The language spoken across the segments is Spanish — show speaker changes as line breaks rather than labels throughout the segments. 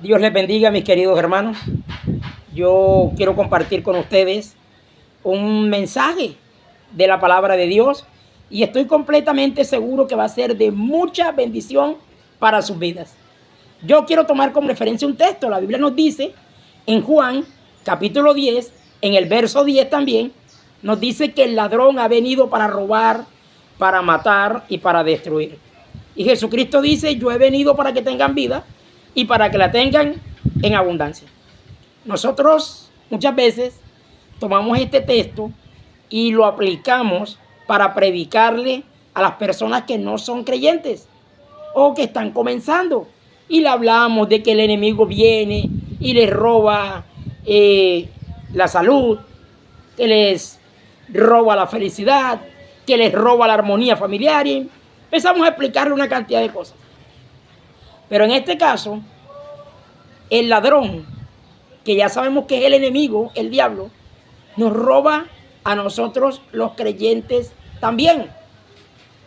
Dios les bendiga, mis queridos hermanos. Yo quiero compartir con ustedes un mensaje de la palabra de Dios y estoy completamente seguro que va a ser de mucha bendición para sus vidas. Yo quiero tomar como referencia un texto. La Biblia nos dice en Juan capítulo 10, en el verso 10 también, nos dice que el ladrón ha venido para robar, para matar y para destruir. Y Jesucristo dice: yo he venido para que tengan vida y para que la tengan en abundancia. Nosotros muchas veces tomamos este texto y lo aplicamos para predicarle a las personas que no son creyentes o que están comenzando. Y le hablamos de que el enemigo viene y les roba la salud, que les roba la felicidad, que les roba la armonía familiar. Y empezamos a explicarle una cantidad de cosas. Pero en este caso, el ladrón, que ya sabemos que es el enemigo, el diablo, nos roba a nosotros los creyentes también.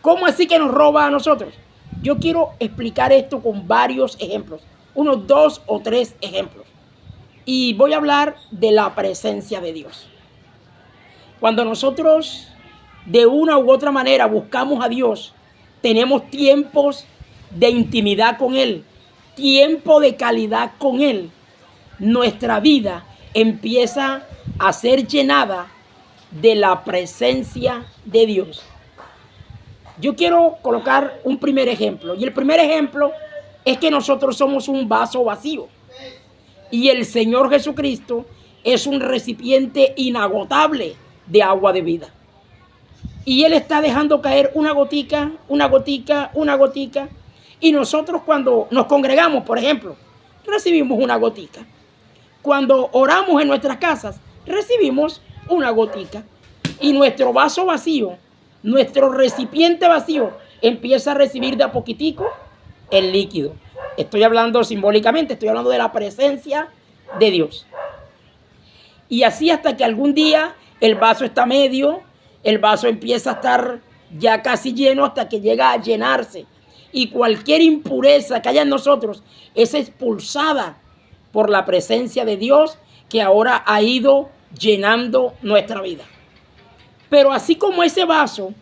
¿Cómo así que nos roba a nosotros? Yo quiero explicar esto con varios ejemplos, unos 2 o 3 ejemplos. Y voy a hablar de la presencia de Dios. Cuando nosotros de una u otra manera buscamos a Dios, tenemos tiempos de intimidad con Él, tiempo de calidad con Él, nuestra vida empieza a ser llenada de la presencia de Dios. Yo quiero colocar un primer ejemplo, y el primer ejemplo es que nosotros somos un vaso vacío y el Señor Jesucristo es un recipiente inagotable de agua de vida. Y Él está dejando caer una gotica, una gotica, una gotica. Y nosotros cuando nos congregamos, por ejemplo, recibimos una gotica. Cuando oramos en nuestras casas, recibimos una gotica. Y nuestro vaso vacío, nuestro recipiente vacío, empieza a recibir de a poquitico el líquido. Estoy hablando simbólicamente, estoy hablando de la presencia de Dios. Y así hasta que algún día el vaso está medio, el vaso empieza a estar ya casi lleno hasta que llega a llenarse. Y cualquier impureza que haya en nosotros es expulsada por la presencia de Dios que ahora ha ido llenando nuestra vida. Pero así como ese vaso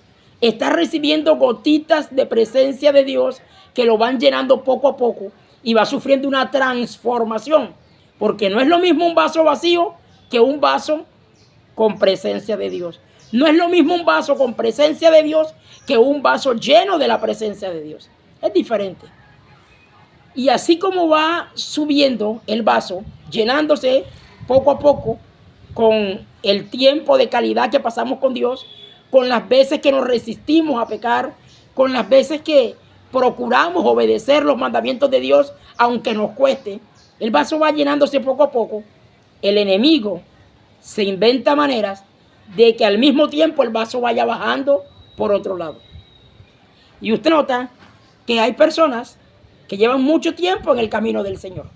está recibiendo gotitas de presencia de Dios que lo van llenando poco a poco y va sufriendo una transformación, porque no es lo mismo un vaso vacío que un vaso con presencia de Dios. No es lo mismo un vaso con presencia de Dios que un vaso lleno de la presencia de Dios. Es diferente. Y así como va subiendo el vaso, llenándose poco a poco con el tiempo de calidad que pasamos con Dios, con las veces que nos resistimos a pecar, con las veces que procuramos obedecer los mandamientos de Dios, aunque nos cueste, el vaso va llenándose poco a poco. El enemigo se inventa maneras de que al mismo tiempo el vaso vaya bajando por otro lado. Y usted nota que hay personas que llevan mucho tiempo en el camino del Señor,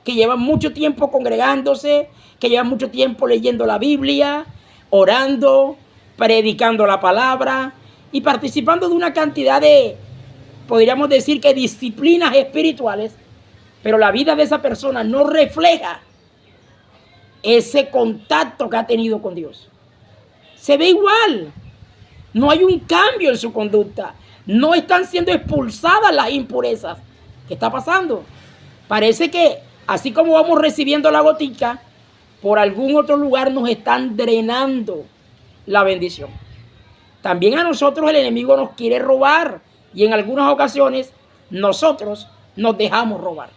que llevan mucho tiempo congregándose, que llevan mucho tiempo leyendo la Biblia, orando, predicando la palabra y participando de una cantidad de, podríamos decir que disciplinas espirituales, pero la vida de esa persona no refleja ese contacto que ha tenido con Dios. Se ve igual, no hay un cambio en su conducta, no están siendo expulsadas las impurezas. ¿Qué está pasando? Parece que así como vamos recibiendo la gotica, por algún otro lugar nos están drenando la bendición. También a nosotros el enemigo nos quiere robar y en algunas ocasiones nosotros nos dejamos robar.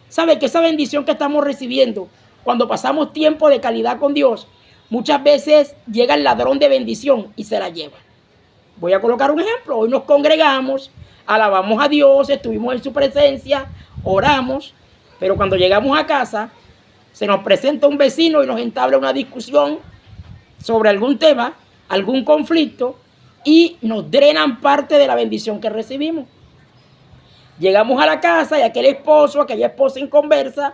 ¿Sabe que esa bendición que estamos recibiendo cuando pasamos tiempo de calidad con Dios, muchas veces llega el ladrón de bendición y se la lleva? Voy a colocar un ejemplo. Hoy nos congregamos, alabamos a Dios, estuvimos en su presencia, oramos, pero cuando llegamos a casa se nos presenta un vecino y nos entabla una discusión sobre algún tema, algún conflicto, y nos drenan parte de la bendición que recibimos. Llegamos a la casa y aquel esposo, aquella esposa inconversa,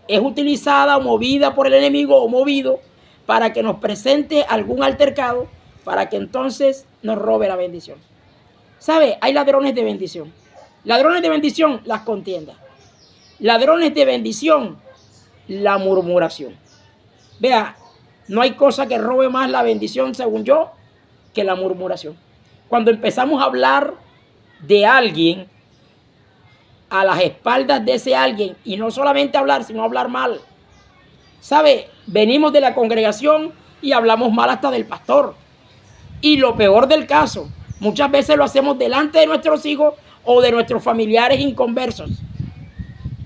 es utilizada o movida por el enemigo o movido para que nos presente algún altercado, para que entonces nos robe la bendición. ¿Sabe? Hay ladrones de bendición. Ladrones de bendición, las contiendas. ladrones de bendición, la murmuración. Vea, no hay cosa que robe más la bendición, según yo, que la murmuración. Cuando empezamos a hablar de alguien, a las espaldas de ese alguien, y no solamente hablar, sino hablar mal. ¿Sabe? Venimos de la congregación y hablamos mal hasta del pastor. Y lo peor del caso, muchas veces lo hacemos delante de nuestros hijos o de nuestros familiares inconversos.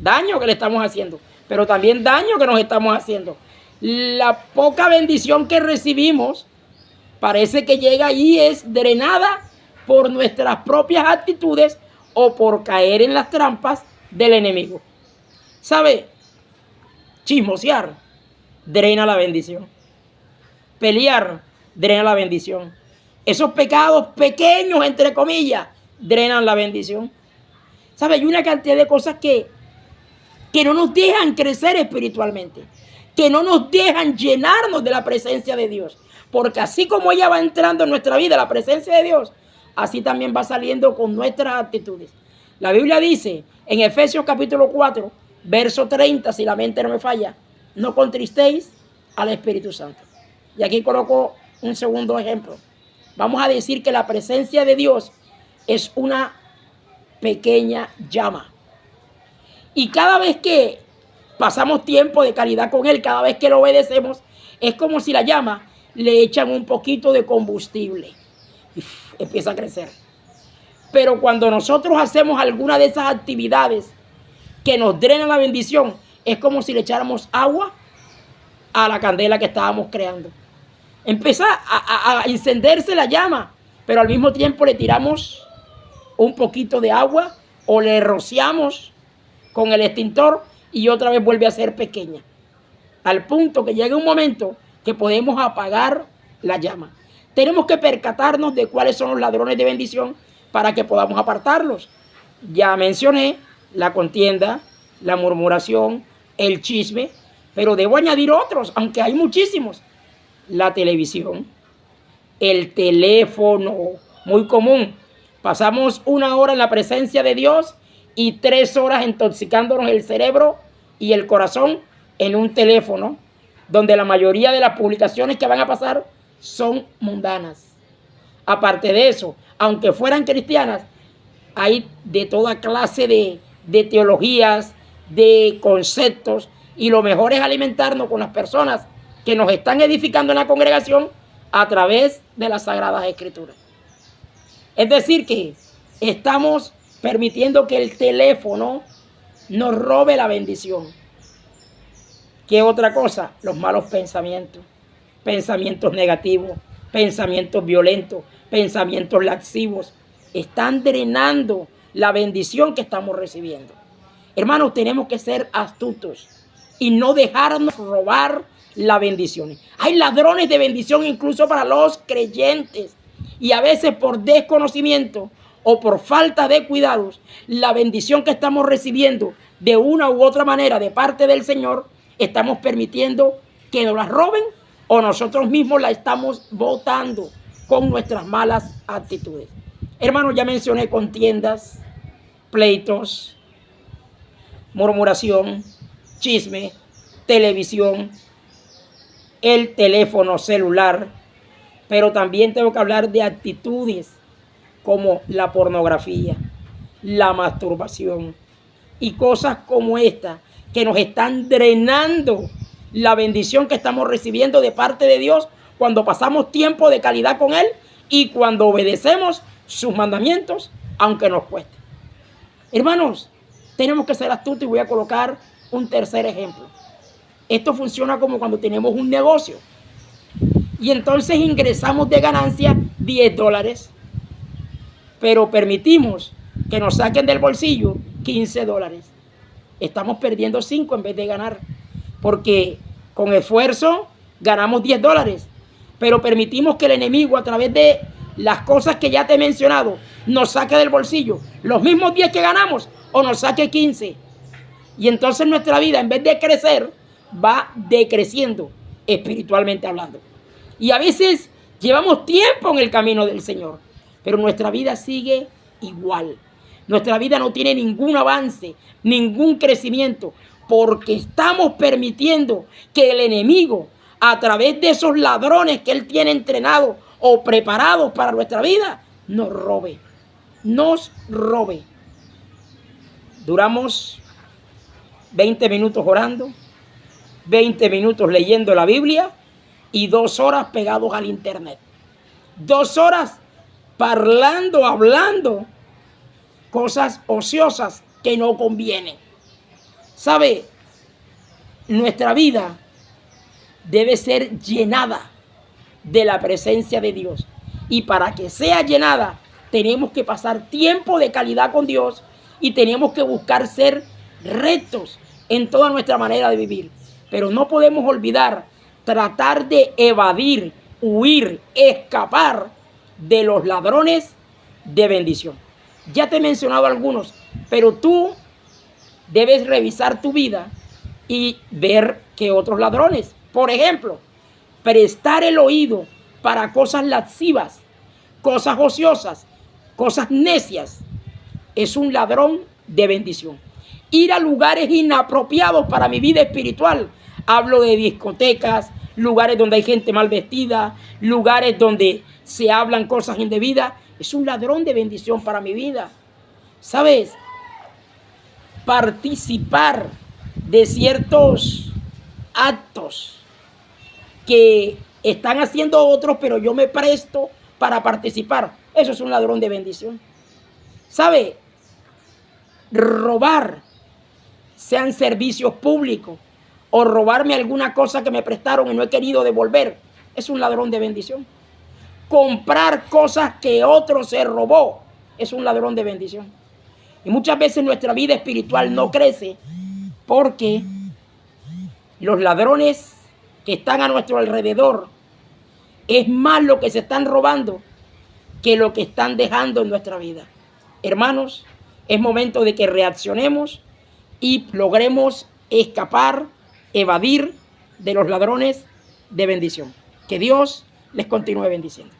Daño que le estamos haciendo, pero también daño que nos estamos haciendo. La poca bendición que recibimos parece que llega y es drenada por nuestras propias actitudes o por caer en las trampas del enemigo. ¿Sabe? Chismosear drena la bendición. Pelear drena la bendición. Esos pecados pequeños, entre comillas, drenan la bendición. ¿Sabe? Hay una cantidad de cosas que no nos dejan crecer espiritualmente, que no nos dejan llenarnos de la presencia de Dios. Porque así como ella va entrando en nuestra vida, la presencia de Dios, así también va saliendo con nuestras actitudes. La Biblia dice en Efesios capítulo 4, verso 30, si la mente no me falla, no contristéis al Espíritu Santo. Y aquí coloco un segundo ejemplo. Vamos a decir que la presencia de Dios es una pequeña llama. Y cada vez que pasamos tiempo de calidad con Él, cada vez que lo obedecemos, es como si la llama le echan un poquito de combustible y empieza a crecer. Pero cuando nosotros hacemos alguna de esas actividades que nos drenan la bendición, es como si le echáramos agua a la candela que estábamos creando. Empieza a encenderse la llama, pero al mismo tiempo le tiramos un poquito de agua o le rociamos con el extintor y otra vez vuelve a ser pequeña. Al punto que llega un momento que podemos apagar la llama. Tenemos que percatarnos de cuáles son los ladrones de bendición para que podamos apartarlos. Ya mencioné la contienda, la murmuración, el chisme, pero debo añadir otros, aunque hay muchísimos. La televisión, el teléfono, muy común. Pasamos 1 hora en la presencia de Dios y 3 horas intoxicándonos el cerebro y el corazón en un teléfono, donde la mayoría de las publicaciones que van a pasar son mundanas. Aparte de eso, aunque fueran cristianas, hay de toda clase de teologías, de conceptos, y lo mejor es alimentarnos con las personas que nos están edificando en la congregación a través de las Sagradas Escrituras. Es decir, que estamos permitiendo que el teléfono nos robe la bendición. ¿Qué otra cosa? Los malos pensamientos, pensamientos negativos, pensamientos violentos, pensamientos laxivos, están drenando la bendición que estamos recibiendo. Hermanos, tenemos que ser astutos y no dejarnos robar las bendiciones. Hay ladrones de bendición incluso para los creyentes, y a veces por desconocimiento o por falta de cuidados, la bendición que estamos recibiendo de una u otra manera de parte del Señor, estamos permitiendo que nos la roben o nosotros mismos la estamos botando con nuestras malas actitudes. Hermanos, ya mencioné contiendas, pleitos, murmuración, chisme, televisión, el teléfono celular, pero también tengo que hablar de actitudes como la pornografía, la masturbación y cosas como esta que nos están drenando la bendición que estamos recibiendo de parte de Dios cuando pasamos tiempo de calidad con Él y cuando obedecemos sus mandamientos, aunque nos cueste. Hermanos, tenemos que ser astutos y voy a colocar un tercer ejemplo. Esto funciona como cuando tenemos un negocio y entonces ingresamos de ganancia $10, pero permitimos que nos saquen del bolsillo $15. Estamos perdiendo 5 en vez de ganar, porque con esfuerzo ganamos $10, pero permitimos que el enemigo, a través de las cosas que ya te he mencionado, nos saque del bolsillo los mismos 10 que ganamos o nos saque 15. Y entonces nuestra vida, en vez de crecer, va decreciendo espiritualmente hablando. Y a veces llevamos tiempo en el camino del Señor, pero nuestra vida sigue igual. Nuestra vida no tiene ningún avance, ningún crecimiento, porque estamos permitiendo que el enemigo, a través de esos ladrones que él tiene entrenados o preparados para nuestra vida, nos robe. Nos robe. Duramos 20 minutos orando, 20 minutos leyendo la Biblia y 2 horas pegados al internet. 2 horas hablando cosas ociosas que no convienen. ¿Sabe? Nuestra vida debe ser llenada de la presencia de Dios. Y para que sea llenada, tenemos que pasar tiempo de calidad con Dios y tenemos que buscar ser rectos en toda nuestra manera de vivir. Pero no podemos olvidar tratar de evadir, huir, escapar de los ladrones de bendición. Ya te he mencionado algunos, pero tú debes revisar tu vida y ver que otros ladrones, por ejemplo, prestar el oído para cosas lascivas, cosas ociosas, cosas necias, es un ladrón de bendición. Ir a lugares inapropiados para mi vida espiritual, hablo de discotecas, lugares donde hay gente mal vestida, lugares donde se hablan cosas indebidas, es un ladrón de bendición para mi vida. ¿Sabes? Participar de ciertos actos que están haciendo otros, pero yo me presto para participar. Eso es un ladrón de bendición. ¿Sabe? Robar, sean servicios públicos, o robarme alguna cosa que me prestaron y no he querido devolver, es un ladrón de bendición. Comprar cosas que otro se robó, es un ladrón de bendición. Y muchas veces nuestra vida espiritual no crece porque los ladrones que están a nuestro alrededor es más lo que se están robando que lo que están dejando en nuestra vida. Hermanos, es momento de que reaccionemos y logremos escapar, evadir de los ladrones de bendición. Que Dios les continúe bendiciendo.